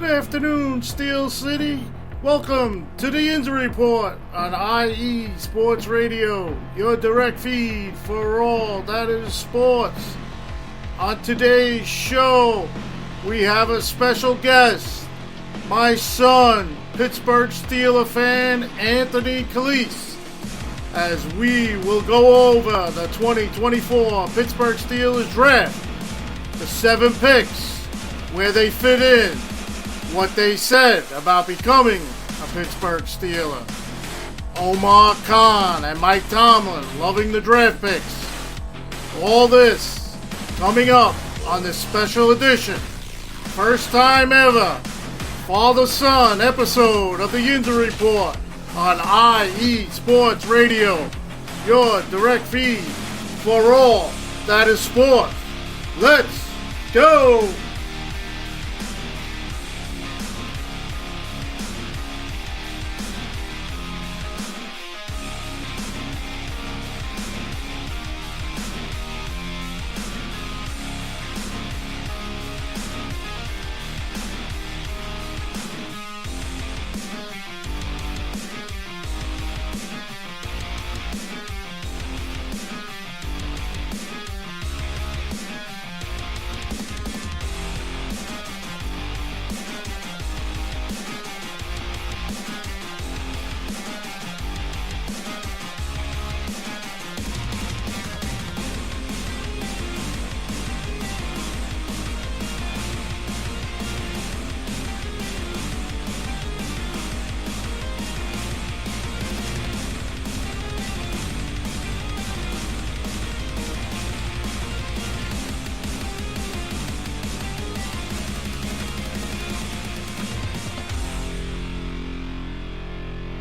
Good afternoon, Steel City. Welcome to the Yinzer Report on IE Sports Radio, your direct feed for all that is sports. On today's show, we have a special guest, my son, Pittsburgh Steelers fan Anthony CALISE, as we will go over the 2024 Pittsburgh Steelers draft, the 7 picks, where they fit in, what they said about becoming a Pittsburgh Steeler. Omar Khan and Mike Tomlin loving the draft picks. All this coming up on this special edition, first time ever, father-son episode of the Yinzer Report on IE Sports Radio, your direct feed for all that is sports. Let's go!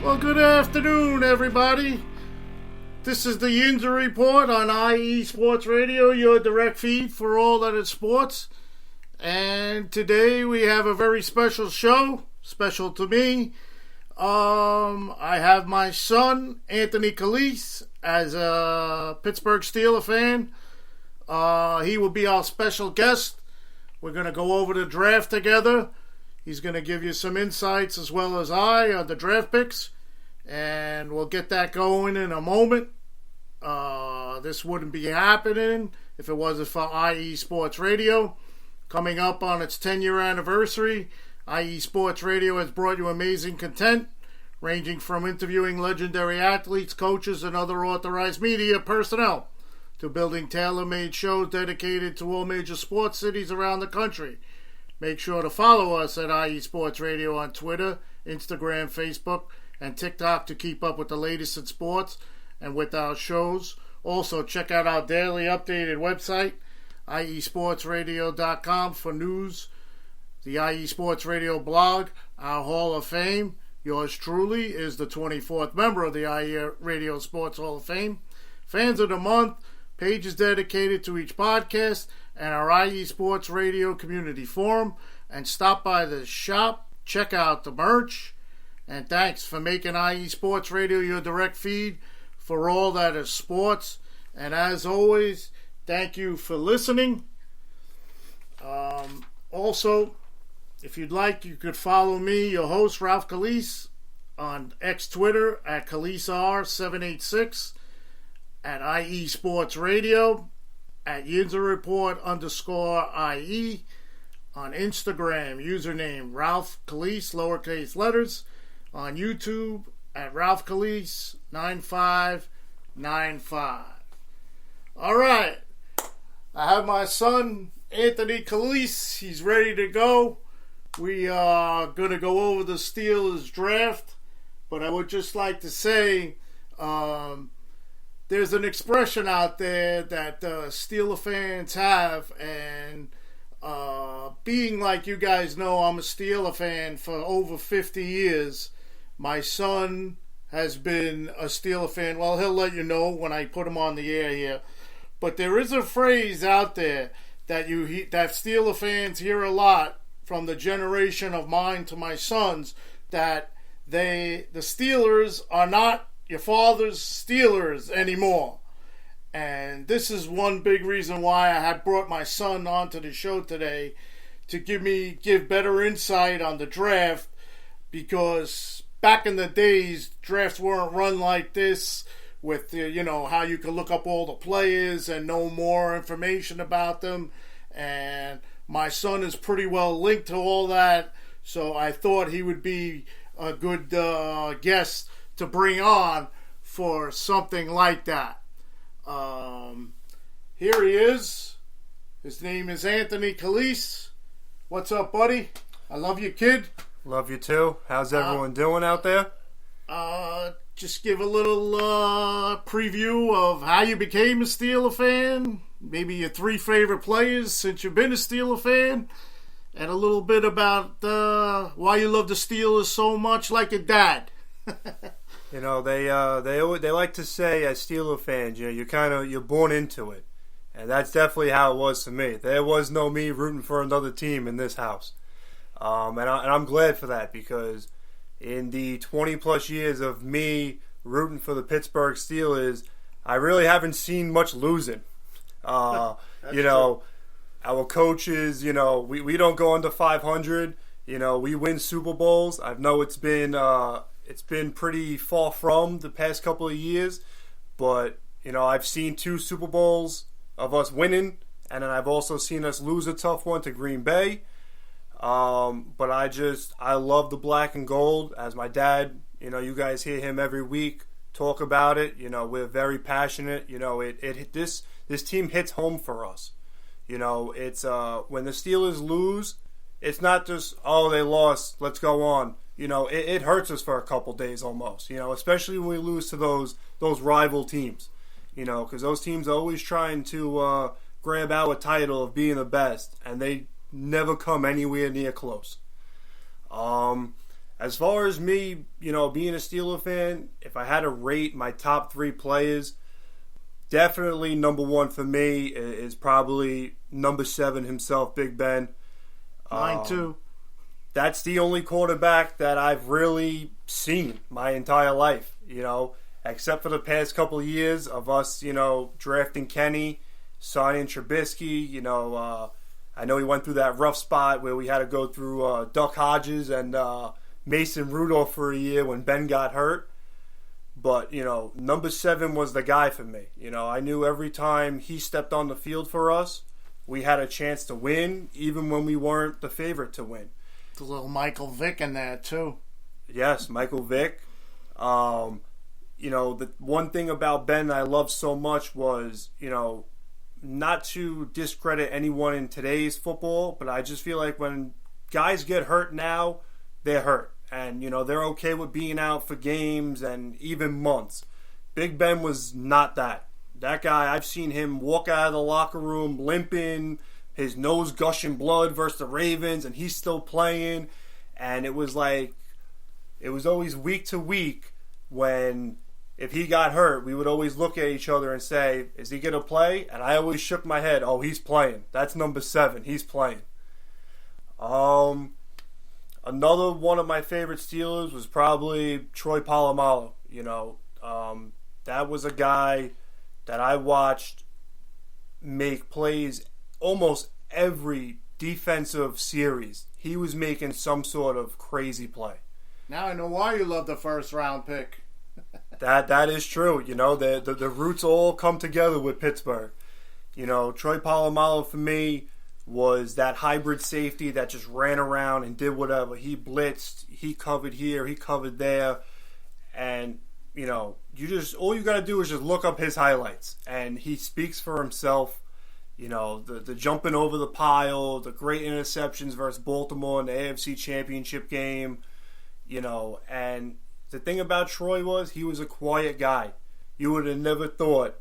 Well, good afternoon, everybody. This is the Yinzer Report on IE Sports Radio, your direct feed for all that is sports. And today we have a very special show, special to me. I have my son, Anthony CALISE, as a Pittsburgh Steelers fan. He will be our special guest. We're going to go over the draft together. He's going to give you some insights as well as I on the draft picks. And we'll get that going in a moment. This wouldn't be happening if it wasn't for IE Sports Radio. Coming up on its 10-year anniversary, IE Sports Radio has brought you amazing content, ranging from interviewing legendary athletes, coaches, and other authorized media personnel, to building tailor-made shows dedicated to all major sports cities around the country. Make sure to follow us at IE Sports Radio on Twitter, Instagram, Facebook, and TikTok to keep up with the latest in sports and with our shows. Also, check out our daily updated website, iesportsradio.com, for news, the IE Sports Radio blog, our Hall of Fame. Yours truly is the 24th member of the IE Radio Sports Hall of Fame. Fans of the Month, pages dedicated to each podcast, and our IE Sports Radio community forum. And stop by the shop, check out the merch. And thanks for making IE Sports Radio your direct feed for all that is sports. And as always, thank you for listening. Also, if you'd like, you could follow me, your host, Ralph CALISE, on X Twitter at CALISER786, at IE Sports Radio, at Yinzer Report _IE, on Instagram, username Ralph CALISE, lowercase letters, on YouTube at Ralph CALISE 9595. All right, I have my son Anthony CALISE. He's ready to go. We are going to go over the Steelers draft, but I would just like to say there's an expression out there that Steelers fans have, and being like you guys know, I'm a Steelers fan for over 50 years. My son has been a Steelers fan. Well, he'll let you know when I put him on the air here. But there is a phrase out there that that Steelers fans hear a lot from the generation of mine to my sons, that the Steelers are not your father's Steelers anymore. And this is one big reason why I had brought my son onto the show today, to give better insight on the draft, because back in the days, drafts weren't run like this with, how you could look up all the players and know more information about them. And my son is pretty well linked to all that, so I thought he would be a good guest to bring on for something like that. Here he is. His name is Anthony CALISE. What's up, buddy? I love you, kid. Love you too. How's everyone doing out there? Just give a little preview of how you became a Steeler fan, maybe your 3 favorite players since you've been a Steeler fan, and a little bit about why you love the Steelers so much, like your dad. They like to say as Steeler fans, you're born into it, and that's definitely how it was for me. There was no me rooting for another team in this house, and I'm glad for that, because in the 20 plus years of me rooting for the Pittsburgh Steelers, I really haven't seen much losing. True. Our coaches, we don't go under 500. We win Super Bowls. I know it's been pretty far from the past couple of years, but I've seen 2 Super Bowls of us winning, and then I've also seen us lose a tough one to Green Bay. But I love the black and gold. As my dad, you guys hear him every week talk about it. We're very passionate. This team hits home for us. It's when the Steelers lose, it's not just, oh, they lost, let's go on. It hurts us for a couple days almost. Especially when we lose to those rival teams. Because those teams are always trying to grab our title of being the best, and they never come anywhere near close. As far as me, being a Steeler fan, if I had to rate my top 3 players, definitely number 1 for me is probably number 7 himself, Big Ben. Mine too. That's the only quarterback that I've really seen my entire life, except for the past couple of years of us, drafting Kenny, signing Trubisky, I know he went through that rough spot where we had to go through Duck Hodges and Mason Rudolph for a year when Ben got hurt. But, number 7 was the guy for me. I knew every time he stepped on the field for us, we had a chance to win, even when we weren't the favorite to win. The little Michael Vick in there, too. Yes, Michael Vick. The one thing about Ben I loved so much was, not to discredit anyone in today's football, but I just feel like when guys get hurt now, they're hurt. And, they're okay with being out for games and even months. Big Ben was not that. That guy, I've seen him walk out of the locker room limping, his nose gushing blood versus the Ravens, and he's still playing. And it was always week to week when, if he got hurt, we would always look at each other and say, is he going to play? And I always shook my head, oh, he's playing. That's number 7. He's playing. Another one of my favorite Steelers was probably Troy Polamalu. That was a guy that I watched make plays almost every defensive series. He was making some sort of crazy play. Now I know why you love the first round pick. That is true. The roots all come together with Pittsburgh. Troy Polamalu for me was that hybrid safety that just ran around and did whatever. He blitzed, he covered here, he covered there, and all you got to do is just look up his highlights, and he speaks for himself. The jumping over the pile, the great interceptions versus Baltimore in the AFC Championship game, and the thing about Troy was he was a quiet guy. You would have never thought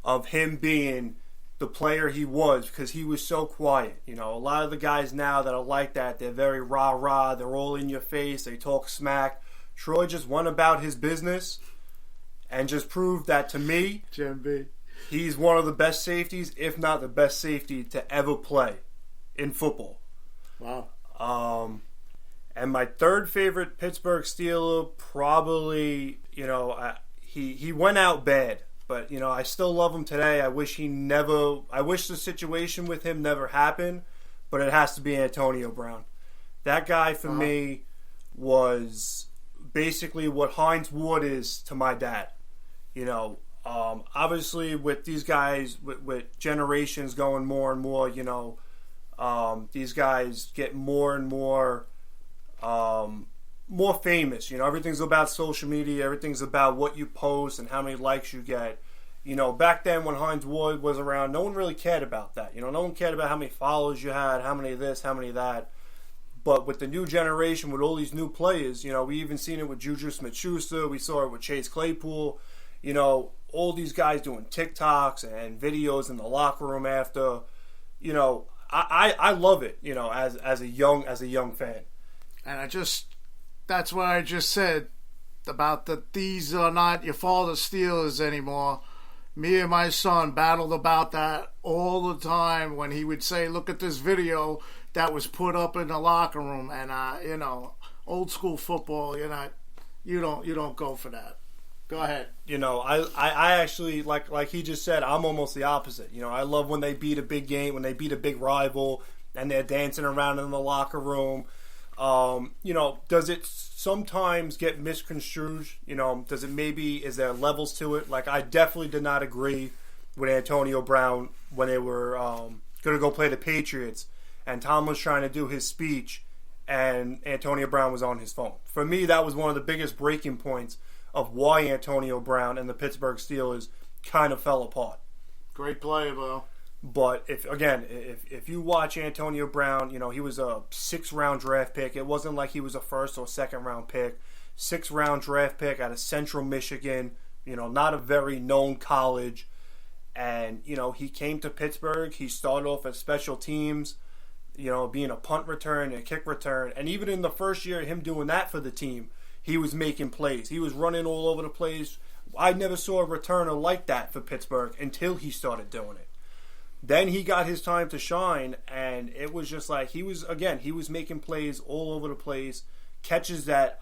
of him being the player he was because he was so quiet. A lot of the guys now that are like that, they're very rah-rah, they're all in your face, they talk smack. Troy just went about his business and just proved that to me, Jim B, he's one of the best safeties, if not the best safety to ever play in football. Wow. And my 3rd favorite Pittsburgh Steeler, probably, he went out bad, but I still love him today. I wish the situation with him never happened, but it has to be Antonio Brown. That guy for me was basically what Hines Ward is to my dad. Obviously with these guys, with generations going more and more, these guys get more and more famous. Everything's about social media. Everything's about what you post and how many likes you get. Back then when Hines Ward was around, no one really cared about that. No one cared about how many followers you had, how many of this, how many of that. But with the new generation, with all these new players, we even seen it with Juju Smith-Schuster. We saw it with Chase Claypool. All these guys doing TikToks and videos in the locker room after. I love it. As a young fan. And that's what I just said about that. These are not your father's Steelers anymore. Me and my son battled about that all the time when he would say, "Look at this video that was put up in the locker room," and old school football. You don't go for that. Go ahead. I actually like he just said. I'm almost the opposite. I love when they beat a big game, when they beat a big rival, and they're dancing around in the locker room. Does it sometimes get misconstrued? Is there levels to it? Like, I definitely did not agree with Antonio Brown when they were going to go play the Patriots, and Tom was trying to do his speech, and Antonio Brown was on his phone. For me, that was one of the biggest breaking points of why Antonio Brown and the Pittsburgh Steelers kind of fell apart. Great player, though. But if you watch Antonio Brown, he was a 6th-round draft pick. It wasn't like he was a 1st or 2nd-round pick. 6th-round draft pick out of Central Michigan, not a very known college. And, he came to Pittsburgh. He started off at special teams, being a punt return and a kick return. And even in the first year of him doing that for the team, he was making plays. He was running all over the place. I never saw a returner like that for Pittsburgh until he started doing it. Then he got his time to shine, and it was just like he was making plays all over the place, catches that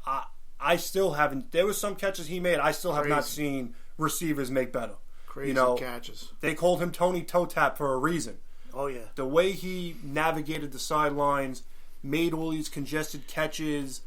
I still haven't. There was some catches he made I still have not seen receivers make better. Crazy catches. They called him Tony Toe Tap for a reason. Oh yeah. The way he navigated the sidelines, made all these congested catches,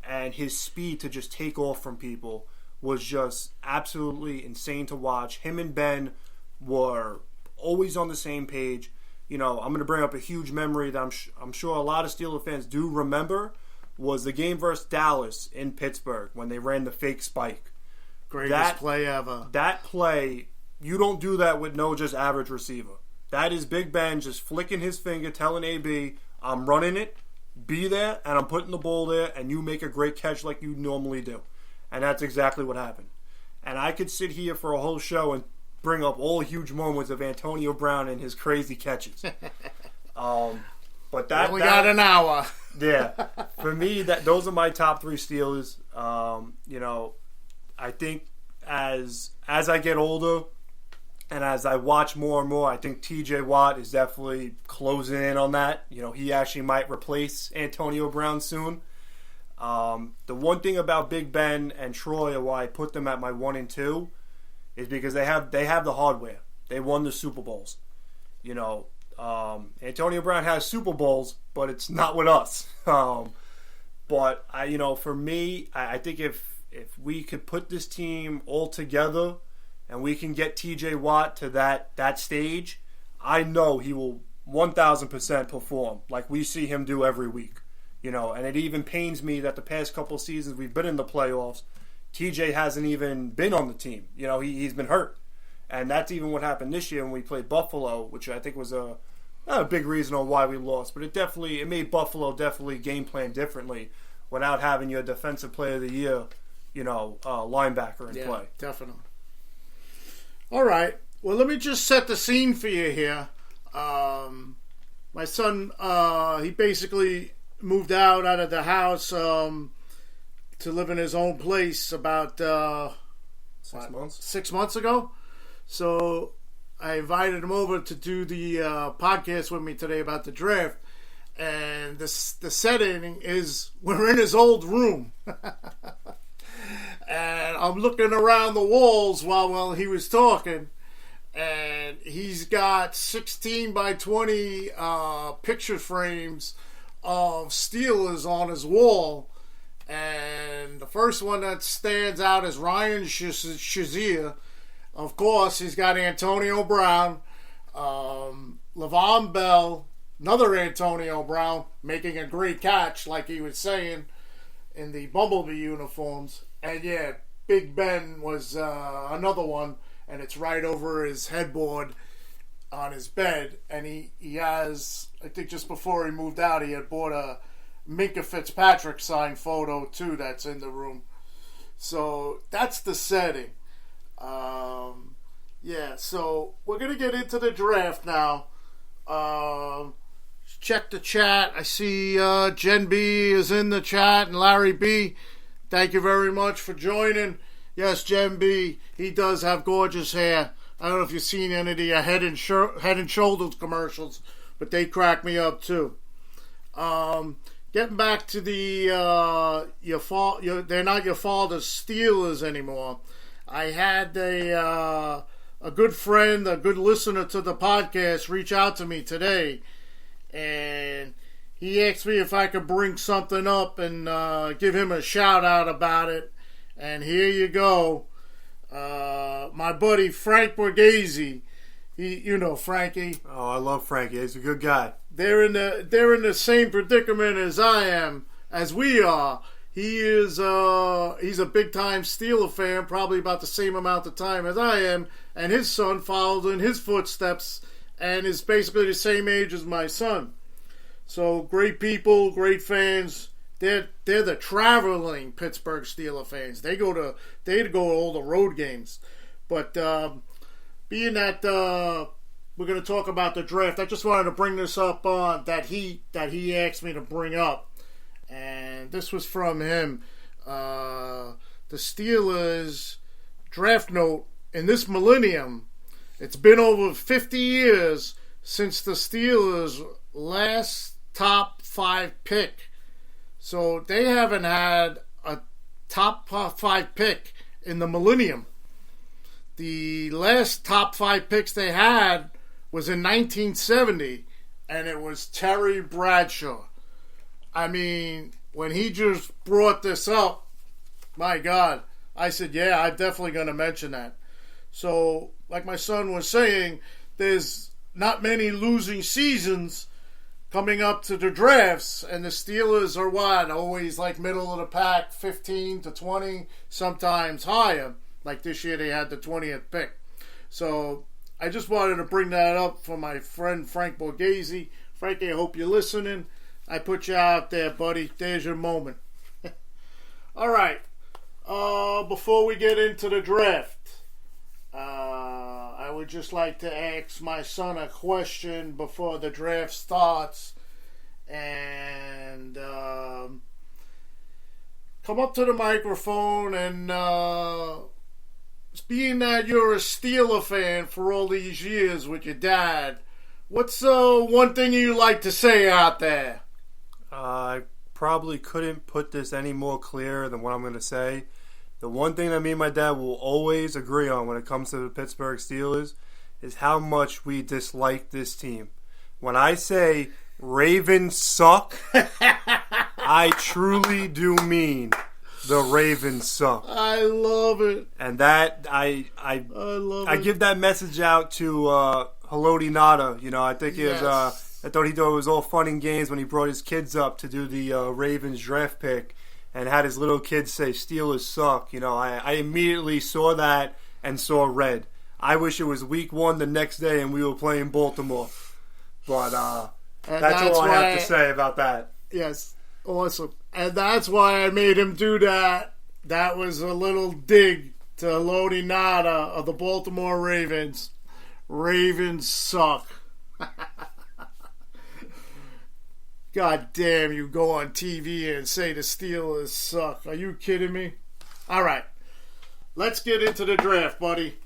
and his speed to just take off from people was just absolutely insane to watch. Him and Ben were always on the same page. I'm going to bring up a huge memory that I'm sure a lot of Steelers fans do remember, was the game versus Dallas in Pittsburgh when they ran the fake spike. Greatest play ever. That play, you don't do that with no just average receiver. That is Big Ben just flicking his finger, telling AB, "I'm running it, be there, and I'm putting the ball there, and you make a great catch like you normally do." And that's exactly what happened. And I could sit here for a whole show and bring up all huge moments of Antonio Brown and his crazy catches. But that we got an hour. Yeah, for me, those are my top 3 Steelers. I think as I get older and as I watch more and more, I think T.J. Watt is definitely closing in on that. He actually might replace Antonio Brown soon. The one thing about Big Ben and Troy, why I put them at my 1 and 2, is because they have the hardware. They won the Super Bowls. Antonio Brown has Super Bowls, but it's not with us. But for me, I think if we could put this team all together and we can get T.J. Watt to that stage, I know he will 1,000% perform like we see him do every week. And it even pains me that the past couple of seasons we've been in the playoffs, TJ hasn't even been on the team. He's been hurt. And that's even what happened this year when we played Buffalo, which I think was not a big reason on why we lost, but it made Buffalo definitely game plan differently without having your defensive player of the year, linebacker in play. Definitely. All right. Well, let me just set the scene for you here. My son, he basically moved out of the house to live in his own place about 6 months ago. So I invited him over to do the podcast with me today about the draft. And the setting is we're in his old room. And I'm looking around the walls while he was talking. and he's got 16 by 20 picture frames of Steelers on his wall. And the first one that stands out is Ryan Shazier. Of course, he's got Antonio Brown, Le'Veon Bell, another Antonio Brown making a great catch, like he was saying, in the Bumblebee uniforms. And yeah, Big Ben was another one, and it's right over his headboard on his bed. And he has, I think just before he moved out, he had bought a Minka Fitzpatrick signed photo too that's in the room. So that's the setting. Yeah, so we're going to get into the draft now. Check the chat. I see Jen B is in the chat and Larry B. Thank you very much for joining. Yes, Jen B, he does have gorgeous hair. I don't know if you've seen any of the Head and Shoulders commercials, but they crack me up too. Getting back to the they're not your father's Steelers anymore. I had a good friend, a good listener to the podcast, reach out to me today, and he asked me if I could bring something up and give him a shout out about it. And here you go, my buddy Frank Borghese. You know Frankie. Oh, I love Frankie. He's a good guy. They're in the same predicament as we are. He's a big time Steeler fan, probably about the same amount of time as I am, and his son followed in his footsteps and is basically the same age as my son. So great people, great fans. They're the traveling Pittsburgh Steeler fans. They go to all the road games. But being that we're going to talk about the draft, I just wanted to bring this up on that he asked me to bring up, and this was from him. The Steelers draft note in this millennium. It's been over 50 years since the Steelers' last top 5 pick. So they haven't had a top 5 pick in the millennium. The last top 5 picks they had was in 1970, and it was Terry Bradshaw. I mean, when he just brought this up, my God, I said, yeah, I'm definitely going to mention that. So, like my son was saying, there's not many losing seasons coming up to the drafts, and the Steelers are what? Always like middle of the pack, 15 to 20, sometimes higher. Like this year they had the 20th pick. So I just wanted to bring that up for my friend Frank Borghese. Frankie, I hope you're listening. I put you out there, buddy. There's your moment. All right. Before we get into the draft, I would just like to ask my son a question before the draft starts. And come up to the microphone and being that you're a Steeler fan for all these years with your dad, what's one thing you like to say out there? I probably couldn't put this any more clear than what I'm going to say. The one thing that me and my dad will always agree on when it comes to the Pittsburgh Steelers is how much we dislike this team. When I say Ravens suck, I truly do mean the Ravens suck. I love it. And that I love it. I give that message out to Haloti Nada. You know, I think it was I thought it was all fun and games when he brought his kids up to do the Ravens draft pick and had his little kids say Steelers suck. You know, I immediately saw that and saw red. I wish it was week 1 the next day and we were playing Baltimore. But that's all I have to say about that. Yes, awesome. And that's why I made him do that. That was a little dig to Haloti Nada of the Baltimore Ravens. Ravens suck. God damn, you go on TV and say the Steelers suck. Are you kidding me? All right. Let's get into the draft, buddy.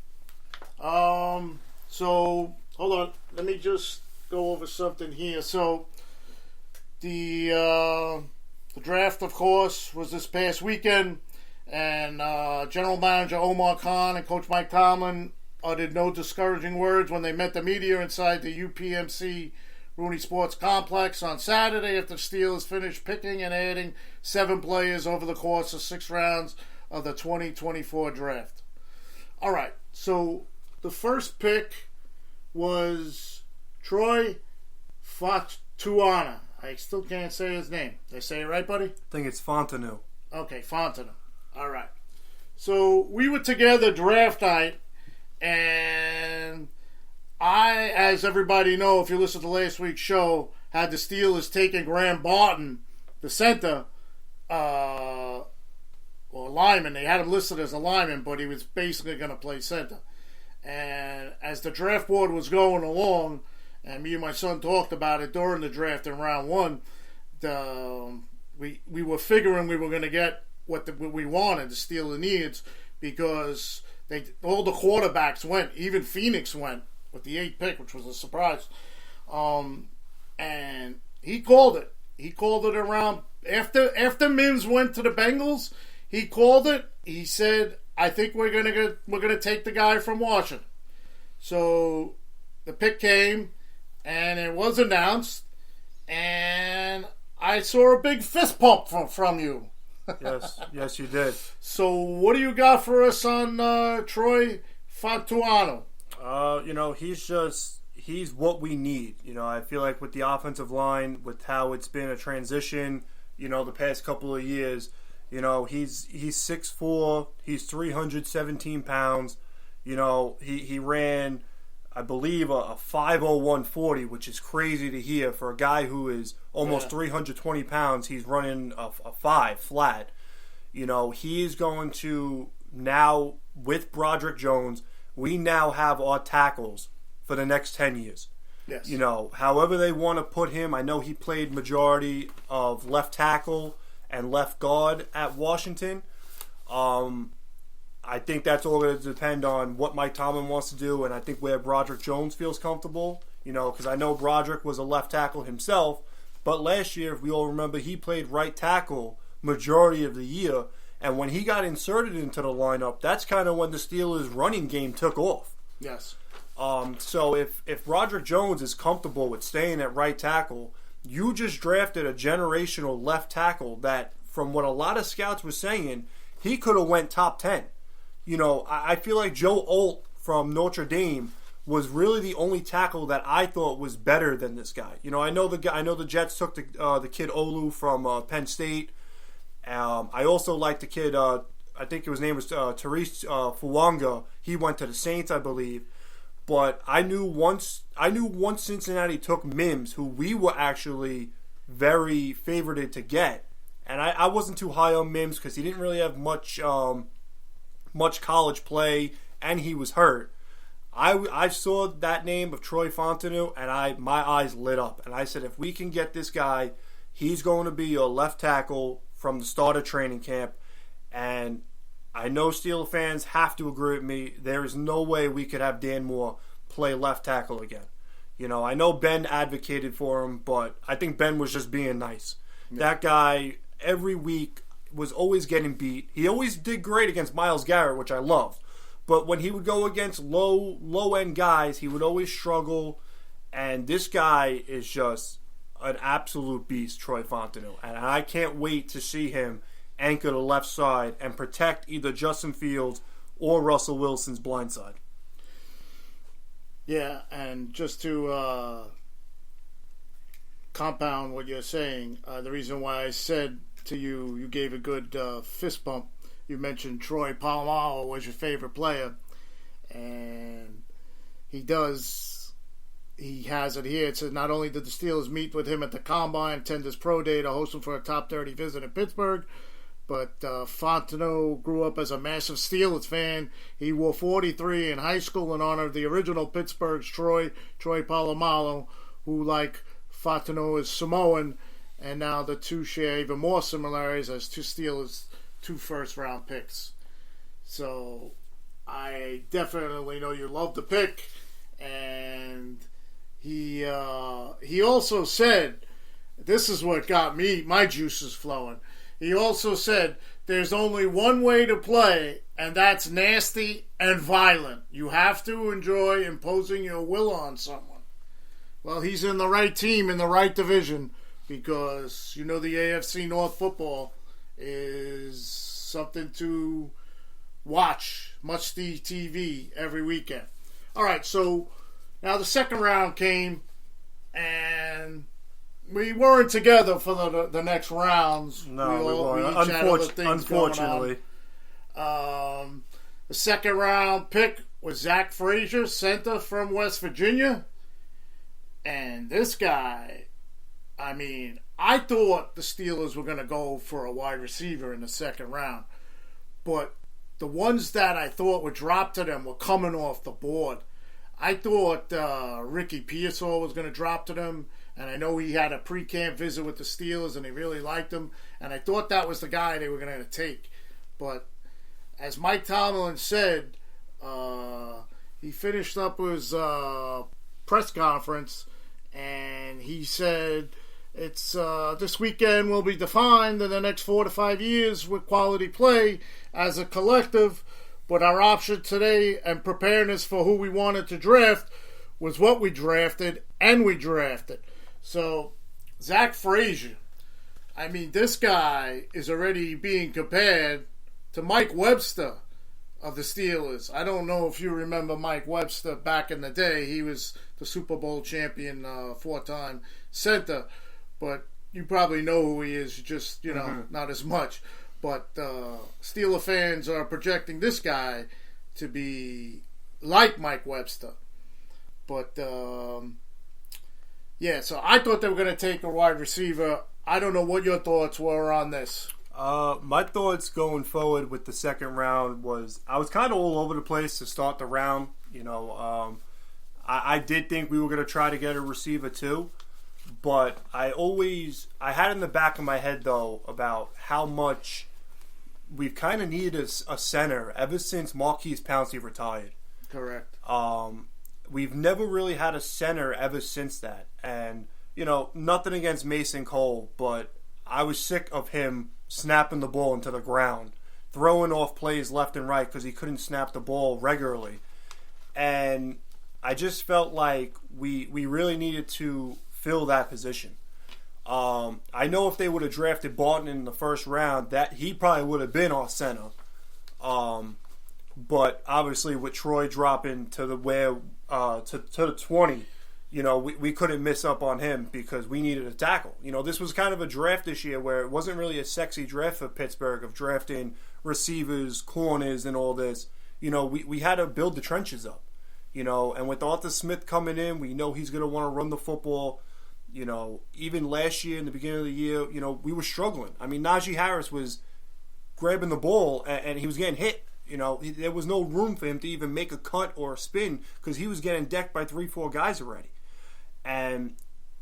So, hold on. Let me just go over something here. So, the draft, of course, was this past weekend. And General Manager Omar Khan and Coach Mike Tomlin uttered no discouraging words when they met the media inside the UPMC Rooney Sports Complex on Saturday after the Steelers finished picking and adding 7 players over the course of 6 rounds of the 2024 draft. All right, so the first pick was Troy Fatuana. I still can't say his name. Did I say it right, buddy? I think it's Fontenot. Okay, Fontenot. All right. So we were together draft night, and I, as everybody know, if you listen to last week's show, had the Steelers taking Graham Barton, the center, or lineman. They had him listed as a lineman, but he was basically going to play center. And as the draft board was going along, and me and my son talked about it during the draft in round 1, we were figuring we were going to get what we wanted, the Steelers needs, because all the quarterbacks went. Even Phoenix went with the 8th pick, which was a surprise. And he called it. He called it around after Mims went to the Bengals. He called it. He said, "I think we're gonna take the guy from Washington." So the pick came, and it was announced, and I saw a big fist pump from you. Yes, you did. So what do you got for us on Troy Fatuano? He's what we need. I feel like with the offensive line, with how it's been a transition, the past couple of years, he's 6'4", he's 317 pounds. He ran, I believe, a 5.01 which is crazy to hear for a guy who is almost 320 pounds. He's running a 5 flat. He's going to now, with Broderick Jones, we now have our tackles for the next 10 years. Yes. However they want to put him. I know he played majority of left tackle and left guard at Washington. I think that's all going to depend on what Mike Tomlin wants to do, and I think where Broderick Jones feels comfortable. Because I know Broderick was a left tackle himself, but last year, if we all remember, he played right tackle majority of the year, and when he got inserted into the lineup, that's kind of when the Steelers' running game took off. Yes. So if Broderick Jones is comfortable with staying at right tackle, you just drafted a generational left tackle that, from what a lot of scouts were saying, he could have went top 10. I feel like Joe Alt from Notre Dame was really the only tackle that I thought was better than this guy. I know the Jets took the kid Olu from Penn State. I also like the kid. I think his name was Therese Fuanga. He went to the Saints, I believe. But I knew once Cincinnati took Mims, who we were actually very favorited to get, and I wasn't too high on Mims because he didn't really have much college play, and he was hurt. I saw that name of Troy Fontenot, and my eyes lit up, and I said, if we can get this guy, he's going to be a left tackle from the start of training camp. And I know Steelers fans have to agree with me. There is no way we could have Dan Moore play left tackle again. I know Ben advocated for him, but I think Ben was just being nice. Yeah. That guy, every week, was always getting beat. He always did great against Myles Garrett, which I loved. But when he would go against low-end guys, he would always struggle. And this guy is just an absolute beast, Troy Fontenot. And I can't wait to see him anchor the left side and protect either Justin Fields or Russell Wilson's blind side. Yeah, and just to compound what you're saying, the reason why I said to you, you gave a good fist bump. You mentioned Troy Polamalu was your favorite player, and he has it here. It says, not only did the Steelers meet with him at the Combine, attend his pro day to host him for a top 30 visit in Pittsburgh, but Fontenot grew up as a massive Steelers fan. He wore 43 in high school in honor of the original Pittsburgh's Troy Polamalu, who, like Fontenot, is Samoan, and now the two share even more similarities as two Steelers, 2 first-round picks. So I definitely know you love the pick, and he also said, this is what got my juices flowing. he also said there's only one way to play, and that's nasty and violent. You have to enjoy imposing your will on someone. Well, he's in the right team, in the right division, because, the AFC North football is something to watch, must-see TV every weekend. All right, so now the second round came, and we weren't together for the next rounds. No, we weren't. Unfortunately. The second round pick was Zach Frazier, center from West Virginia. And this guy, I thought the Steelers were going to go for a wide receiver in the second round. But the ones that I thought would drop to them were coming off the board. I thought Ricky Pearsall was going to drop to them. And I know he had a pre-camp visit with the Steelers, and they really liked him. And I thought that was the guy they were going to take. But as Mike Tomlin said, he finished up his press conference, and he said, "It's this weekend will be defined in the next 4 to 5 years with quality play as a collective. But our option today and preparedness for who we wanted to draft was what we drafted, and we drafted." So, Zach Frazier, this guy is already being compared to Mike Webster of the Steelers. I don't know if you remember Mike Webster back in the day. He was the Super Bowl champion, 4-time center. But you probably know who he is, just, not as much. But Steeler fans are projecting this guy to be like Mike Webster. But, so I thought they were going to take a wide receiver. I don't know what your thoughts were on this. My thoughts going forward with the second round was I was kind of all over the place to start the round. I did think we were going to try to get a receiver too. But I had in the back of my head, though, about how much we've kind of needed a center ever since Marquise Pouncey retired. Correct. We've never really had a center ever since that. And, nothing against Mason Cole, but I was sick of him snapping the ball into the ground, throwing off plays left and right because he couldn't snap the ball regularly. And I just felt like we really needed to fill that position. I know if they would have drafted Barton in the first round, that he probably would have been our center. But obviously with Troy dropping to the 20, we couldn't miss up on him because we needed a tackle. This was kind of a draft this year where it wasn't really a sexy draft for Pittsburgh of drafting receivers, corners, and all this. We had to build the trenches up. And with Arthur Smith coming in, we know he's going to want to run the football. Even last year, in the beginning of the year, we were struggling. Najee Harris was grabbing the ball and he was getting hit. There was no room for him to even make a cut or a spin because he was getting decked by 3-4 guys already. And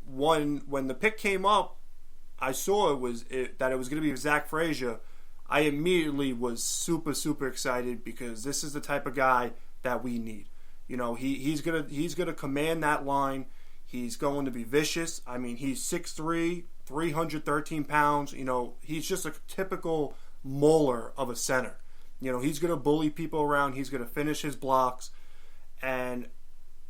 when the pick came up, I saw that it was going to be Zach Frazier. I immediately was super, super excited because this is the type of guy that we need. He's gonna command that line. He's going to be vicious. He's 6'3", 313 pounds. He's just a typical mauler of a center. He's going to bully people around. He's going to finish his blocks. And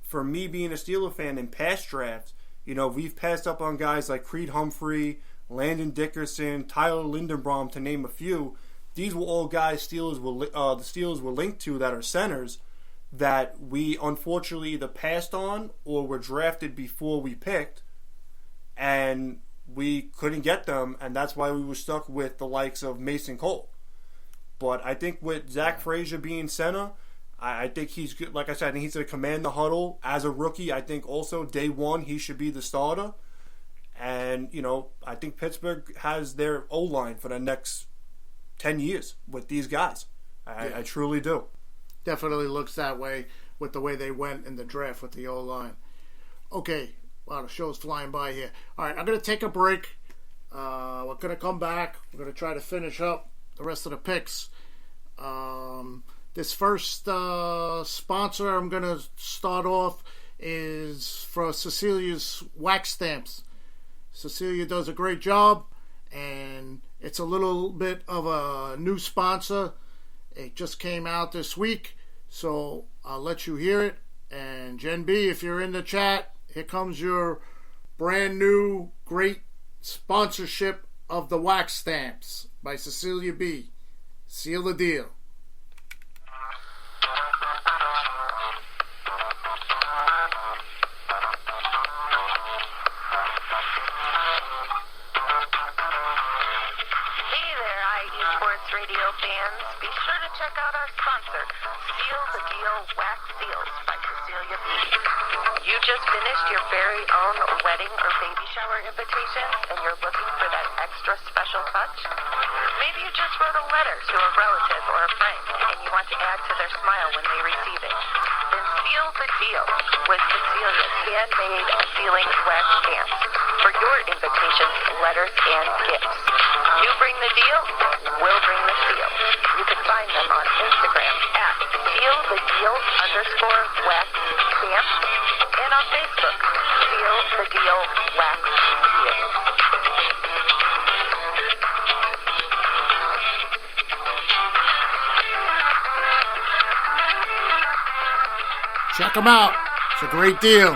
for me being a Steeler fan in past drafts, we've passed up on guys like Creed Humphrey, Landon Dickerson, Tyler Lindenbaum, to name a few. These were all guys the Steelers were linked to that are centers that we unfortunately either passed on or were drafted before we picked, and we couldn't get them, and that's why we were stuck with the likes of Mason Cole. But I think with Zach Frazier being center, I think he's good. Like I said, I think he's going to command the huddle as a rookie. I think also day one he should be the starter. And, I think Pittsburgh has their O-line for the next 10 years with these guys. I truly do. Definitely looks that way with the way they went in the draft with the O-line. Okay, wow, the show's flying by here. All right, I'm going to take a break. We're going to come back. We're going to try to finish up the rest of the picks. This first sponsor I'm going to start off is for Cecilia's Wax Stamps. Cecilia does a great job, and It's a little bit of a new sponsor. It just came out this week, so I'll let you hear it. And Jen B, if you're in the chat, here comes your brand new great sponsorship of the wax stamps by Cecilia B. Seal the deal. Radio fans, be sure to check out our sponsor, Seal the Deal Wax Seals by Cecilia B. You just finished your very own wedding or baby shower invitation and you're looking for that extra special touch? Maybe you just wrote a letter to a relative or a friend and you want to add to their smile when they receive it. Then seal the deal with Cecilia's handmade sealing wax stamps for your invitations, letters, and gifts. You bring the deal, we'll bring the seal. You can find them on Instagram at @sealthedeal_wax stamp and on Facebook, Seal the Deal Wax Seal. Check them out. It's a great deal.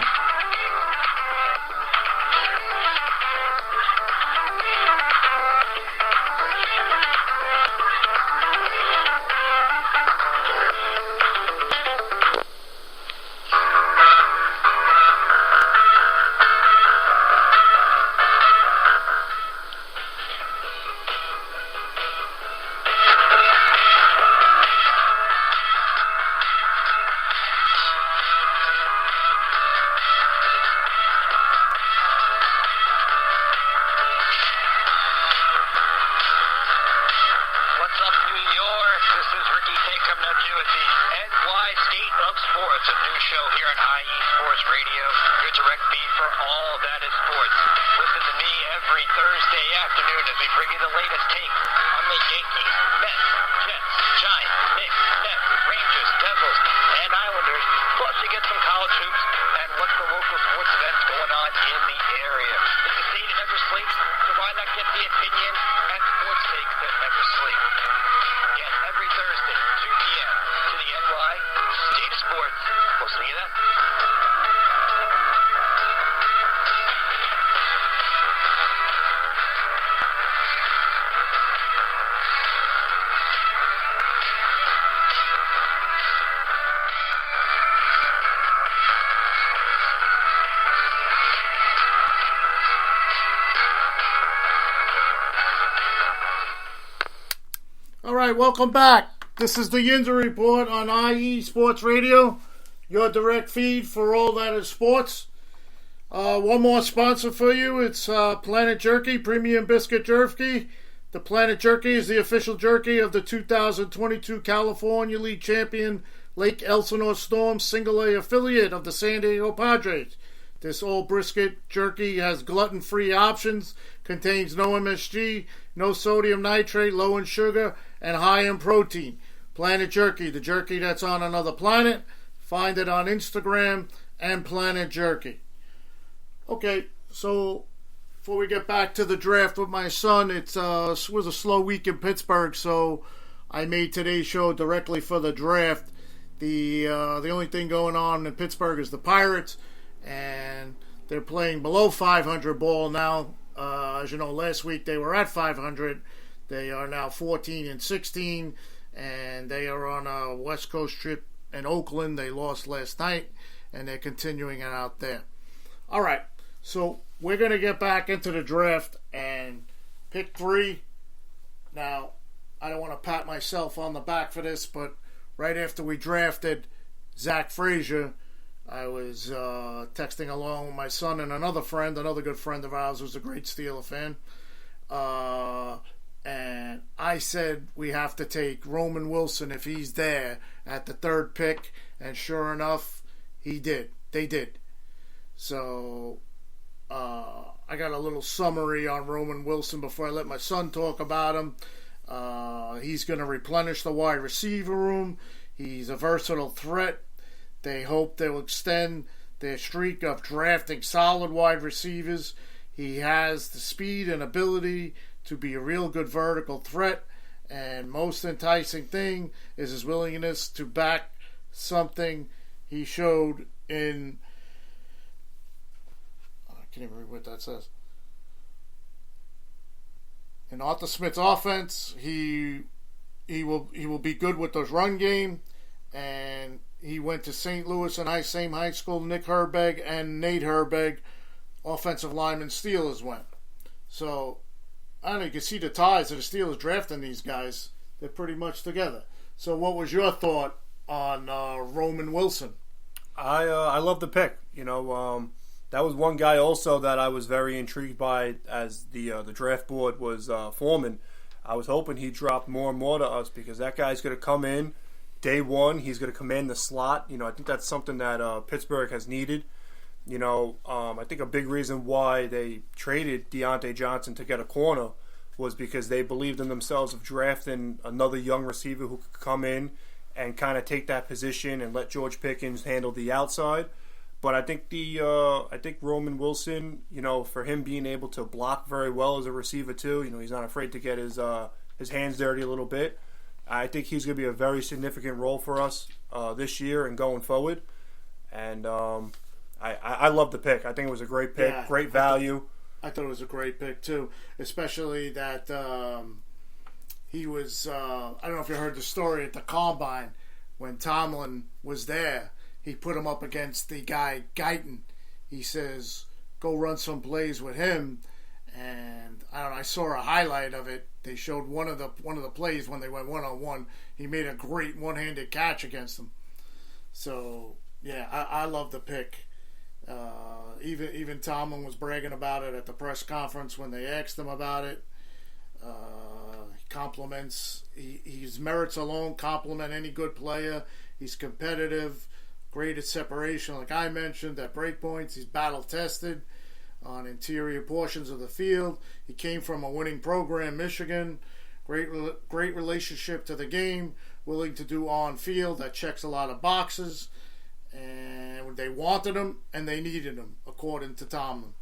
Welcome back. This is the Yinzer Report on IE Sports Radio, your direct feed for all that is sports. One more sponsor for you. It's Planet Jerky, Premium Biscuit Jerky. The Planet Jerky is the official jerky of the 2022 California League champion Lake Elsinore Storm Single A affiliate of the San Diego Padres. This old brisket jerky has gluten-free options, contains no MSG, no sodium nitrate, low in sugar, and high in protein. Planet Jerky, the jerky that's on another planet. Find it on Instagram and Planet Jerky. Okay, so before we get back to the draft with my son, it was a slow week in Pittsburgh, so I made today's show directly for the draft. The only thing going on in Pittsburgh is the Pirates, and they're playing below 500 ball now. As you know, last week they were at 500. They are now 14-16, and they are on a West Coast trip in Oakland. They lost last night, and they're continuing it out there. All right, so we're going to get back into the draft and pick 3. Now, I don't want to pat myself on the back for this, but right after we drafted Zach Frazier, I was texting along with my son and another good friend of ours who's a great Steeler fan. And I said we have to take Roman Wilson if he's there at the 3rd pick. And sure enough, he did. They did. So I got a little summary on Roman Wilson before I let my son talk about him. He's going to replenish the wide receiver room. He's a versatile threat. They hope they'll extend their streak of drafting solid wide receivers. He has the speed and ability to be a real good vertical threat. And most enticing thing is his willingness to back something he showed in. I can't even read what that says. In Arthur Smith's offense, he will be good with those run game, and he went to St. Louis and same high school. Nick Herbig and Nate Herbig, offensive lineman Steelers went. So I don't know, you can see the ties of the Steelers drafting these guys. They're pretty much together. So what was your thought on Roman Wilson? I love the pick. That was one guy also that I was very intrigued by as the draft board was forming. I was hoping he dropped more and more to us because that guy's going to come in day one. He's going to command the slot. I think that's something that Pittsburgh has needed. I think a big reason why they traded Deontay Johnson to get a corner was because they believed in themselves of drafting another young receiver who could come in and kind of take that position and let George Pickens handle the outside. But I think Roman Wilson, for him being able to block very well as a receiver too, he's not afraid to get his hands dirty a little bit. I think he's going to be a very significant role for us this year and going forward. And I love the pick. I think it was a great pick, great value. I thought it was a great pick too, especially that he was. I don't know if you heard the story at the Combine when Tomlin was there. He put him up against the guy Guyton. He says, "Go run some plays with him." And I don't know. I saw a highlight of it. They showed one of the plays when they went 1-on-1. He made a great one-handed catch against him. So yeah, I love the pick. Even Tomlin was bragging about it at the press conference when they asked him about it. Compliments. His merits alone compliment any good player. He's competitive, great at separation, like I mentioned, at breakpoints. He's battle tested on interior portions of the field. He came from a winning program, Michigan. Great relationship to the game. Willing to do on field. That checks a lot of boxes. And they wanted him and they needed him, according to Tomlin.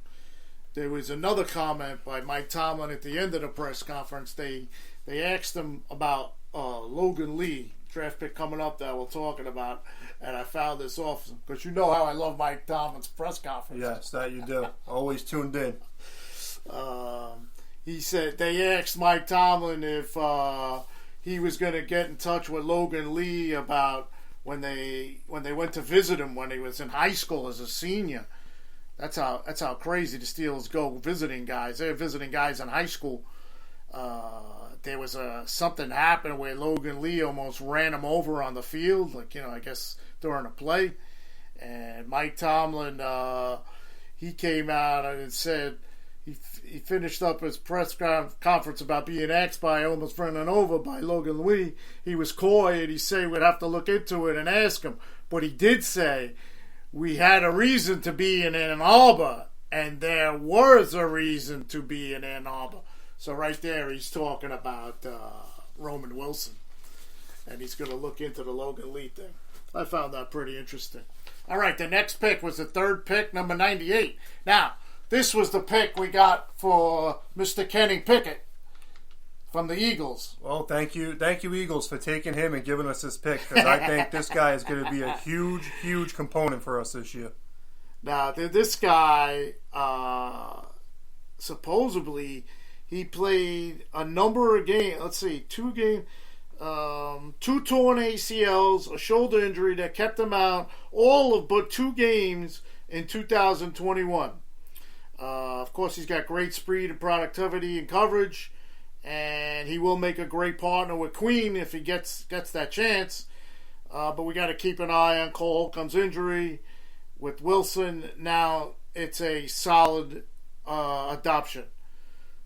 There was another comment by Mike Tomlin at the end of the press conference. They asked him about Logan Lee, draft pick coming up that we're talking about, and I found this awesome because you know how I love Mike Tomlin's press conferences. Yes, that you do. Always tuned in. He said they asked Mike Tomlin if he was going to get in touch with Logan Lee about when they went to visit him when he was in high school as a senior. That's how crazy the Steelers go visiting guys. They're visiting guys in high school. There was something happened where Logan Lee almost ran him over on the field, I guess during a play. And Mike Tomlin, he came out and said he finished up his press conference about being asked by almost running over by Logan Lee. He was coy and he said we'd have to look into it and ask him. But he did say we had a reason to be in Ann Arbor, and there was a reason to be in Ann Arbor. So right there, he's talking about Roman Wilson, and he's going to look into the Logan Lee thing. I found that pretty interesting. All right, the next pick was the third pick, number 98. Now, this was the pick we got for Mr. Kenny Pickett from the Eagles. Well, thank you Eagles, for taking him and giving us this pick, because I think this guy is going to be a huge component for us this year. Now, this guy, supposedly, he played a number of games. Let's see, 2 games, 2 torn ACLs, a shoulder injury that kept him out all of but 2 games in 2021. Of course, he's got great speed and productivity and coverage, and he will make a great partner with Queen if he gets that chance. But we got to keep an eye on Cole Holcomb's injury. With Wilson, now it's a solid adoption.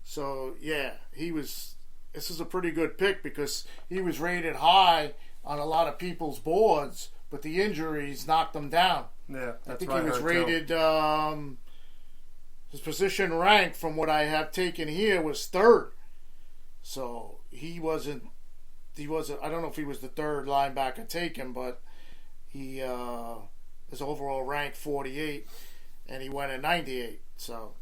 So, yeah, this is a pretty good pick because he was rated high on a lot of people's boards, but the injuries knocked him down. Yeah, that's I think right, he was rated, his position rank from what I have taken here was 3rd. So, he wasn't, I don't know if he was the 3rd linebacker taken, but his overall rank 48, and he went at 98. So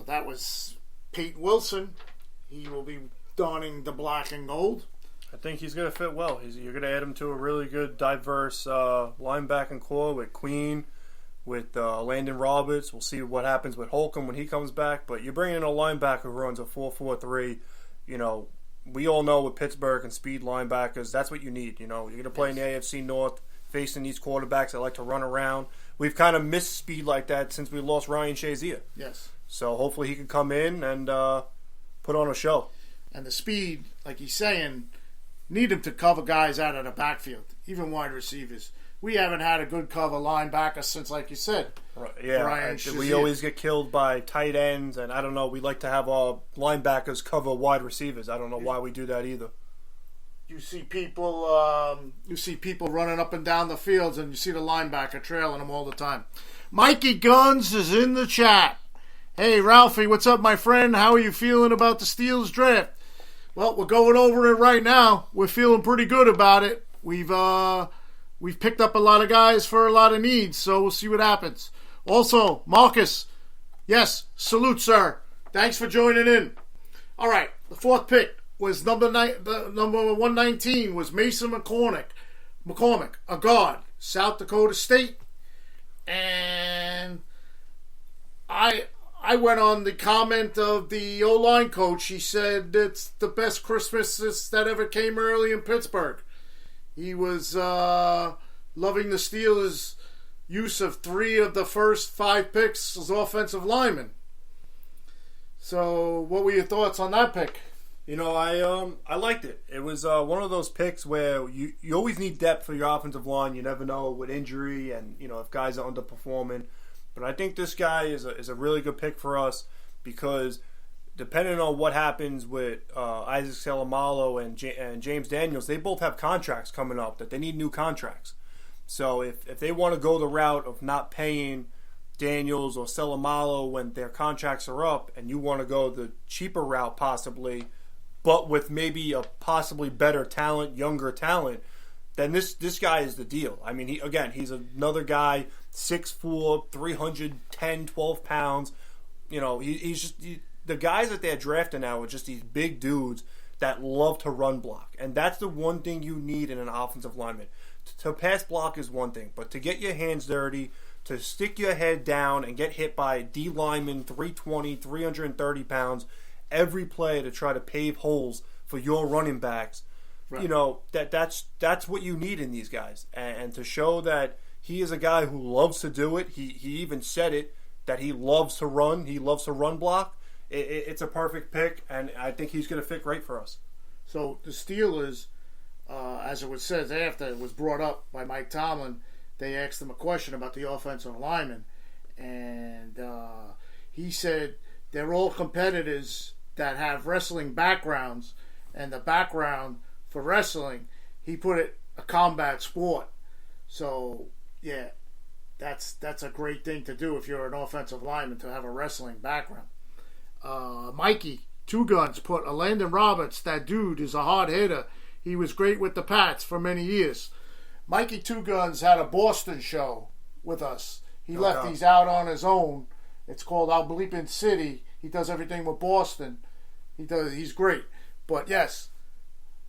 that was Peyton Wilson. He will be donning the black and gold. I think he's going to fit well. You're going to add him to a really good, diverse linebacking core with Queen, with Landon Roberts. We'll see what happens with Holcomb when he comes back. But you're bringing in a linebacker who runs a 4-4-3. You know, we all know with Pittsburgh and speed linebackers, that's what you need. You know, you're going to play in the AFC North facing these quarterbacks that like to run around. We've kind of missed speed like that since we lost Ryan Shazier. Yes. So hopefully he can come in and put on a show. And the speed, like he's saying, need him to cover guys out of the backfield, even wide receivers. We haven't had a good cover linebacker since, like you said, yeah. We always get killed by tight ends, and I don't know. We like to have our linebackers cover wide receivers. I don't know why we do that either. You see people running up and down the fields, and you see the linebacker trailing them all the time. Mikey Guns is in the chat. Hey, Ralphie, what's up, my friend? How are you feeling about the Steelers draft? Well, we're going over it right now. We're feeling pretty good about it. We've picked up a lot of guys for a lot of needs, so we'll see what happens. Also, Marcus, yes, salute, sir. Thanks for joining in. All right, the fourth pick was number 119 was Mason McCormick, a guard, South Dakota State, and I went on the comment of the O-line coach. He said it's the best Christmas that ever came early in Pittsburgh. He was loving the Steelers' use of 3 of the first 5 picks as offensive linemen. So, what were your thoughts on that pick? You know, I liked it. It was one of those picks where you always need depth for your offensive line. You never know with injury and, you know, if guys are underperforming. But I think this guy is a really good pick for us because depending on what happens with Isaac Seumalo and James Daniels, they both have contracts coming up that they need new contracts. So if they want to go the route of not paying Daniels or Seumalo when their contracts are up and you want to go the cheaper route possibly, but with maybe a possibly better talent, younger talent, then this guy is the deal. I mean, he's another guy, 6'4", 310, 12 pounds. You know, he's just the guys that they're drafting now are just these big dudes that love to run block. And that's the one thing you need in an offensive lineman. To pass block is one thing, but to get your hands dirty, to stick your head down and get hit by a D lineman, 320, 330 pounds, every play to try to pave holes for your running backs, right. You know, that's what you need in these guys. And to show that he is a guy who loves to do it, he even said it, that he loves to run, he loves to run block, it's a perfect pick, and I think he's going to fit great for us. So the Steelers, as it was said after it was brought up by Mike Tomlin, they asked him a question about the offensive lineman, and he said they're all competitors that have wrestling backgrounds, and the background for wrestling, he put it a combat sport. So yeah, that's a great thing to do if you're an offensive lineman, to have a wrestling background. Mikey Two Guns put Landon Roberts. That dude is a hard hitter. He was great with the Pats for many years. Mikey Two Guns had a Boston show with us. He left these out on his own. It's called I'll Bleep in City. He does everything with Boston. He's great. But yes,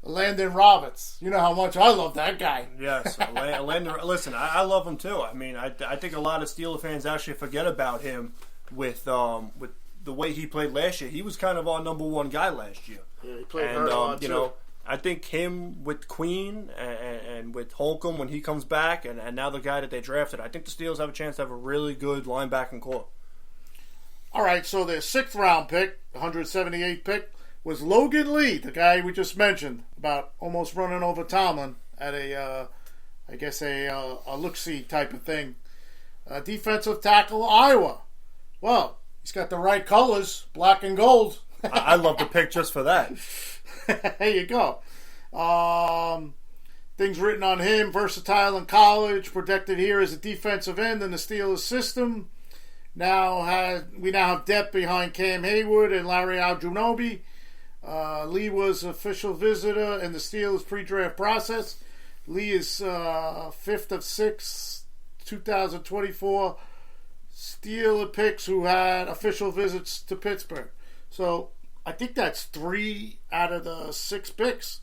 Landon Roberts. You know how much I love that guy. Yes, Landon. Listen, I love him too. I mean, I think a lot of Steeler fans actually forget about him with the way he played last year. He was kind of our number one guy last year. Yeah, he played hurt a lot too. You know, I think him with Queen and with Holcomb when he comes back, and now the guy that they drafted, I think the Steelers have a chance to have a really good linebacking core. All right, so their 6th round pick, 178th pick, was Logan Lee, the guy we just mentioned, about almost running over Tomlin at a look-see type of thing. Defensive tackle, Iowa. Well, he's got the right colors, black and gold. I love the pick just for that. There you go. Things written on him: versatile in college, protected here as a defensive end in the Steelers system. We now have depth behind Cam Hayward and Larry Aljunobi. Lee was official visitor in the Steelers pre-draft process. Lee is 5th of 6, 2024 Steeler picks who had official visits to Pittsburgh. So I think that's 3 out of the 6 picks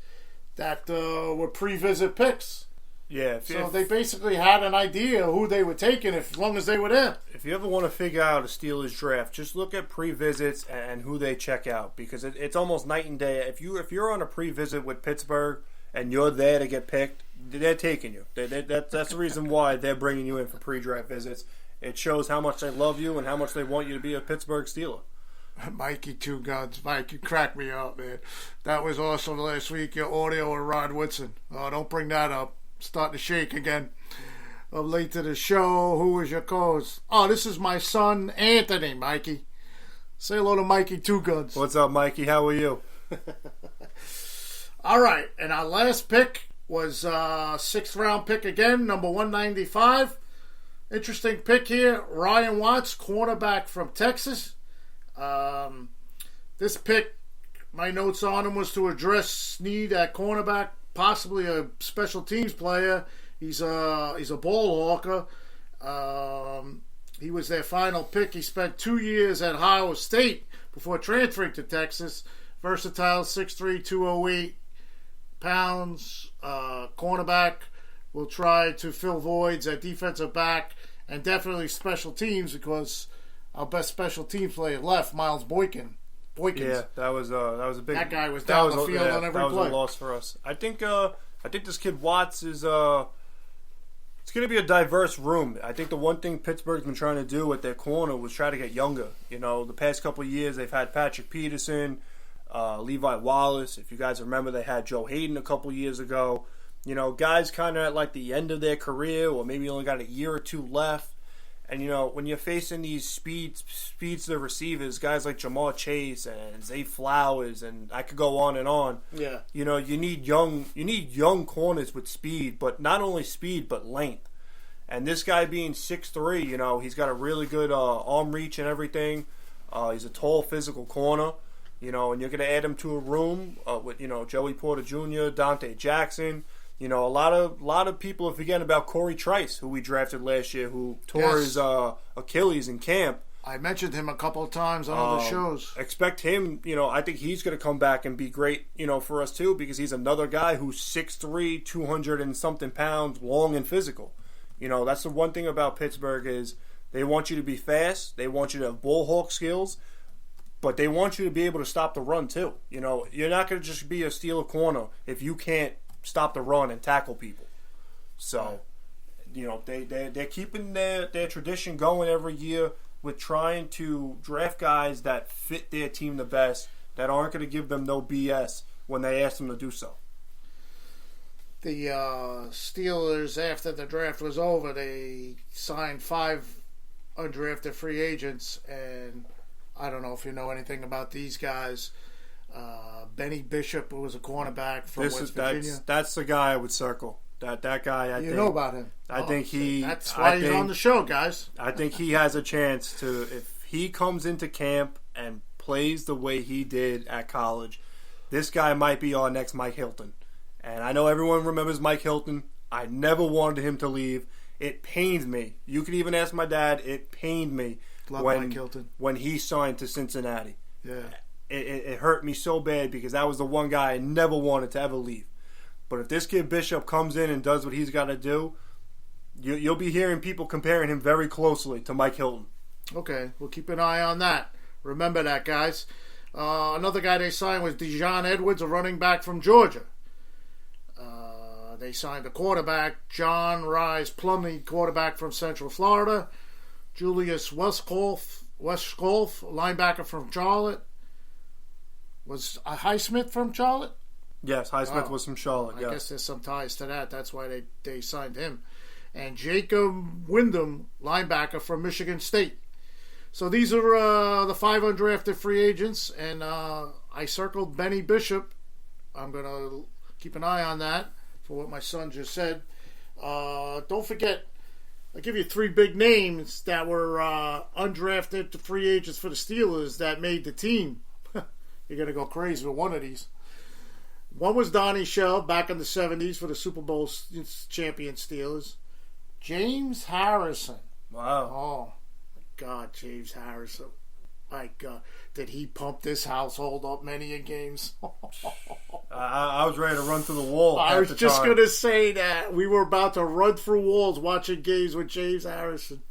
that were pre-visit picks. Yeah. So they basically had an idea who they were taking as long as they were there. If you ever want to figure out a Steelers draft, just look at pre-visits and who they check out, because it's almost night and day. If you're on a pre-visit with Pittsburgh and you're there to get picked, they're taking you. That's the reason why they're bringing you in for pre-draft visits. It shows how much they love you and how much they want you to be a Pittsburgh Steeler. Mikey Two Guns. Mike, you cracked me up, man. That was awesome last week, your audio with Rod Woodson. Oh, don't bring that up. Starting to shake again. I'm late to the show. Who is your co-host? Oh, this is my son, Anthony, Mikey. Say hello to Mikey Two Guns. What's up, Mikey? How are you? All right, and our last pick was 6th round pick again, number 195. Interesting pick here. Ryan Watts, cornerback from Texas. This pick, my notes on him was to address need at cornerback, possibly a special teams player. He's a ball hawker. He was their final pick. He spent 2 years at Ohio State before transferring to Texas. Versatile, 6'3", 208 pounds. Cornerback. Will try to fill voids at defensive back and definitely special teams, because our best special teams player left, Miles Boykins. Yeah, that was a big. That guy was down the field on every play. That was a loss for us. I think this kid Watts is it's going to be a diverse room. I think the one thing Pittsburgh's been trying to do with their corner was try to get younger. You know, the past couple of years they've had Patrick Peterson, Levi Wallace. If you guys remember, they had Joe Hayden a couple years ago. You know, guys kind of at like the end of their career, or maybe only got a year or two left. And, you know, when you're facing these speeds to the receivers, guys like Jamar Chase and Zay Flowers, and I could go on and on. Yeah. You know, you need young corners with speed, but not only speed, but length. And this guy being 6'3", you know, he's got a really good arm reach and everything. He's a tall, physical corner. You know, and you're going to add him to a room with, you know, Joey Porter Jr., Dante Jackson. You know, a lot of people are forgetting about Corey Trice, who we drafted last year, who tore his Achilles in camp. I mentioned him a couple of times on other shows. Expect him, you know, I think he's going to come back and be great, you know, for us too, because he's another guy who's 6'3", 200 and something pounds, long and physical. You know, that's the one thing about Pittsburgh is they want you to be fast, they want you to have ball hawk skills, but they want you to be able to stop the run too. You know, you're not going to just be a Steeler corner if you can't stop the run and tackle people. So, you know, they're keeping their tradition going every year with trying to draft guys that fit their team the best, that aren't going to give them no BS when they ask them to do so. The Steelers, after the draft was over, they signed 5 undrafted free agents, and I don't know if you know anything about these guys. Benny Bishop, who was a cornerback from West Virginia. That's the guy I would circle. That guy, I think. You know about him. I think he... That's why he's on the show, guys. I think he has a chance to... If he comes into camp and plays the way he did at college, this guy might be our next Mike Hilton. And I know everyone remembers Mike Hilton. I never wanted him to leave. It pained me. You could even ask my dad. It pained me Mike Hilton. When he signed to Cincinnati. Yeah. It hurt me so bad because that was the one guy I never wanted to ever leave. But if this kid Bishop comes in and does what he's got to do, you'll be hearing people comparing him very closely to Mike Hilton. Okay, we'll keep an eye on that. Remember that, guys. Another guy they signed was Dijon Edwards, a running back from Georgia. They signed a quarterback, John Rise Plumlee, quarterback from Central Florida. Julius Westkolf, linebacker from Charlotte. Was Highsmith from Charlotte? Yes, Highsmith was from Charlotte. I guess there's some ties to that. That's why they signed him. And Jacob Wyndham, linebacker from Michigan State. So these are the 5 undrafted free agents. And I circled Benny Bishop. I'm going to keep an eye on that for what my son just said. Don't forget, I'll give you 3 big names that were undrafted free agents for the Steelers that made the team. You're going to go crazy with one of these. One was Donnie Shell back in the 70s for the Super Bowl champion Steelers. James Harrison. Wow. Oh, my God, James Harrison. My God, did he pump this household up many a games? I was ready to run through the wall. I was just going to say that we were about to run through walls watching games with James Harrison.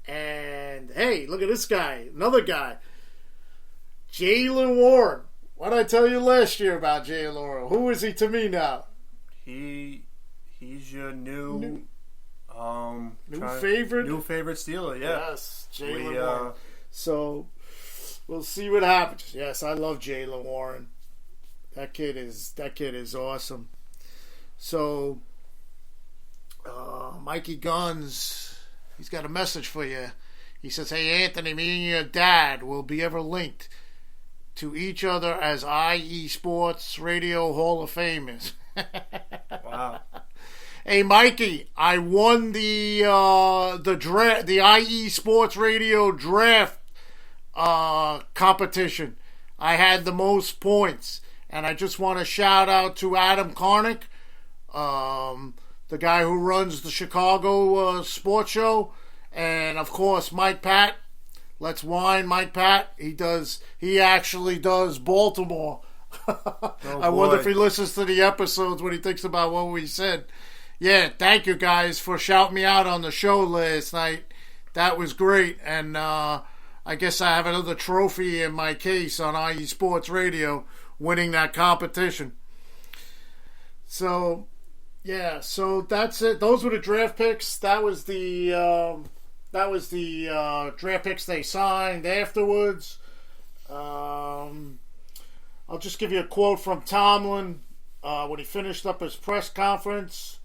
And, hey, look at this guy. Another guy. Jaylen Warren. What did I tell you last year about Jaylen Warren? Who is he to me now? He's your new favorite? New favorite Steeler, yeah. Yes, Jaylen Warren. So, we'll see what happens. Yes, I love Jaylen Warren. That kid is awesome. So, Mikey Guns, he's got a message for you. He says, "Hey Anthony, me and your dad will be ever linked to each other as IE Sports Radio Hall of Famers." Wow. Hey Mikey, I won the draft, the IE Sports Radio draft competition. I had the most points. And I just want to shout out to Adam Karnick, the guy who runs the Chicago sports show, and of course Mike Pat. Let's Wine, Mike Pat. He actually does Baltimore. I wonder if he listens to the episodes when he thinks about what we said. Yeah, thank you guys for shouting me out on the show last night. That was great, and I guess I have another trophy in my case on IE Sports Radio, winning that competition. So, yeah, so that's it. Those were the draft picks. That was the draft picks they signed afterwards. I'll just give you a quote from Tomlin when he finished up his press conference.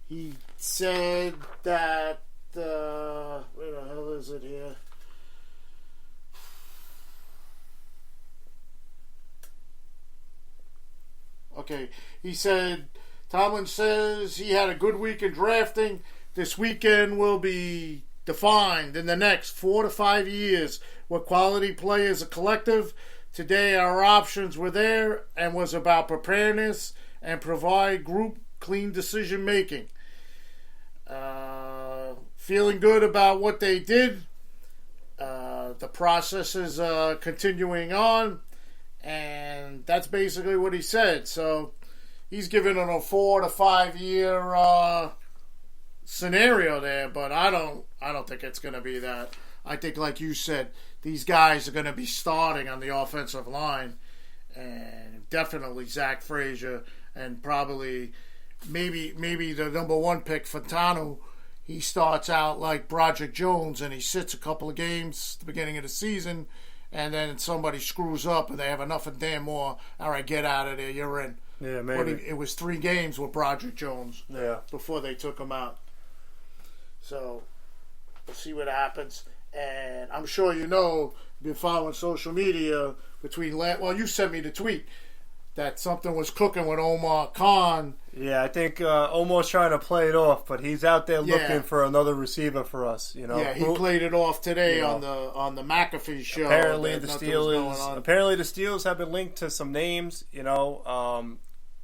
He said that where the hell is it here? Okay, he said, Tomlin says he had a good week in drafting. This weekend will be defined in the next 4 to 5 years with quality play as a collective. Today our options were there and was about preparedness and provide group clean decision making. Feeling good about what they did. The process is continuing on. And that's basically what he said. So he's giving it a 4 to 5 year scenario there, but I don't think it's going to be that. I think, like you said, these guys are going to be starting on the offensive line, and definitely Zach Frazier, and probably maybe the number one pick, Fantano. He starts out like Broderick Jones, and he sits a couple of games at the beginning of the season. And then somebody screws up and they have enough and damn more. All right, get out of there. You're in. Yeah, maybe. It was 3 games with Broderick Jones. Yeah. Before they took him out. So, we'll see what happens. And I'm sure you know, you've been following social media well, you sent me the tweet that something was cooking with Omar Khan. Yeah, I think Omar's trying to play it off, but he's out there looking for another receiver for us. You know, yeah, he played it off today on the McAfee show. Apparently, the Steelers have been linked to some names. You know,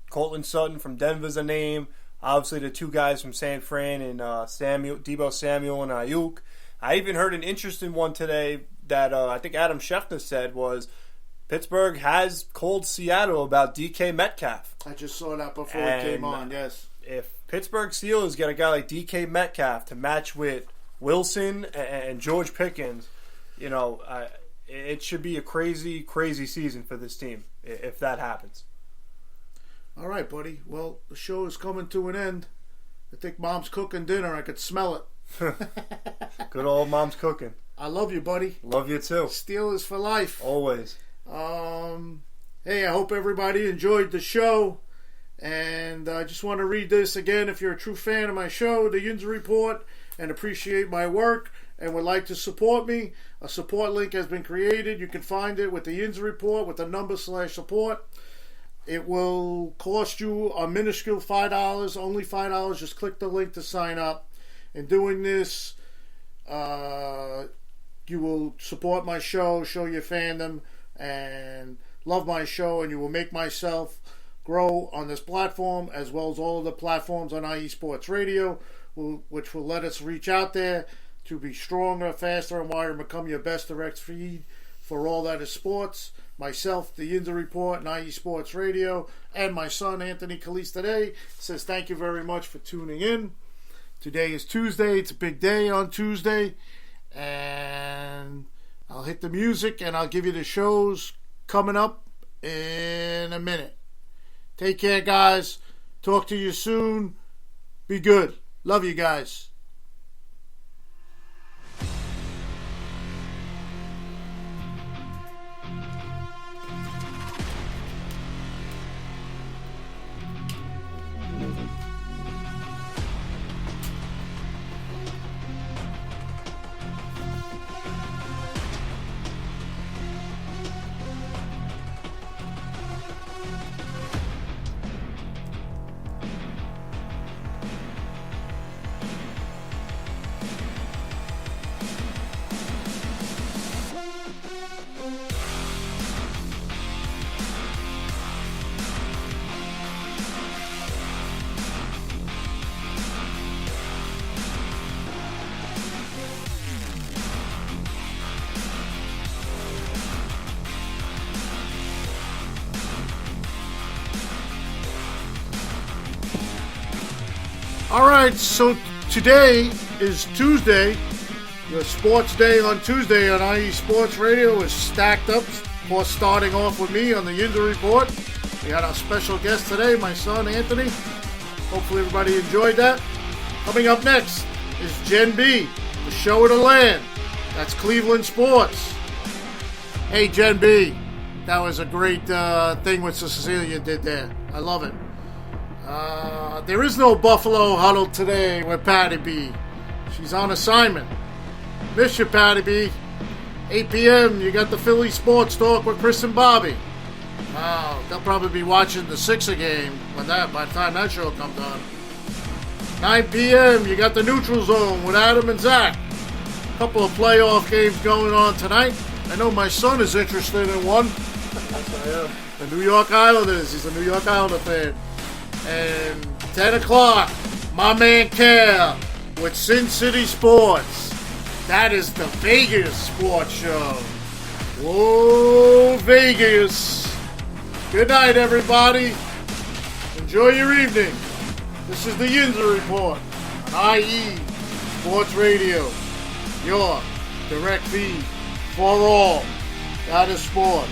Cortland Sutton from Denver's a name. Obviously, the 2 guys from San Fran and Deebo Samuel and Ayuk. I even heard an interesting one today that I think Adam Schefter said was Pittsburgh has called Seattle about DK Metcalf. I just saw that before it came on, yes. If Pittsburgh Steelers get a guy like DK Metcalf to match with Wilson and George Pickens, you know, it should be a crazy, crazy season for this team if that happens. All right, buddy. Well, the show is coming to an end. I think Mom's cooking dinner. I could smell it. Good old Mom's cooking. I love you, buddy. Love you too. Steelers for life. Always. Hey, I hope everybody enjoyed the show. And I just want to read this again. If you're a true fan of my show, the Yinzer Report, and appreciate my work and would like to support me, a support link has been created. You can find it with the Yinzer Report with the number /support. It will cost you a minuscule $5, only $5. Just click the link to sign up. In doing this, you will support my show, show your fandom, and love my show, and you will make myself grow on this platform as well as all of the platforms on IE Sports Radio, which will let us reach out there to be stronger, faster, and wider and become your best direct feed for all that is sports. Myself, the Yinzer Report, and IE Sports Radio, and my son, Anthony CALISE today, says thank you very much for tuning in. Today is Tuesday. It's a big day on Tuesday. And I'll hit the music, and I'll give you the shows coming up in a minute. Take care, guys. Talk to you soon. Be good. Love you guys. Alright, so today is Tuesday. The sports day on Tuesday on IE Sports Radio is stacked up. Of course, starting off with me on the Yinzer Report. We had our special guest today, my son Anthony. Hopefully everybody enjoyed that. Coming up next is Gen B, the show of the land. That's Cleveland Sports. Hey Gen B, that was a great thing what Cecilia did there. I love it. There is no Buffalo Huddle today with Patty B. She's on assignment. Miss you, Patty B. 8 p.m. you got the Philly Sports Talk with Chris and Bobby. They'll probably be watching the Sixer game by the time that show comes on. 9 p.m. you got the Neutral Zone with Adam and Zach. A couple of playoff games going on tonight. I know my son is interested in one. Yes, I am. The New York Islanders. He's a New York Islander fan. And 10 o'clock, my man Cal with Sin City Sports. That is the Vegas Sports Show. Whoa, Vegas. Good night, everybody. Enjoy your evening. This is the Yinzer Report on IE Sports Radio. Your direct feed for all that is sports.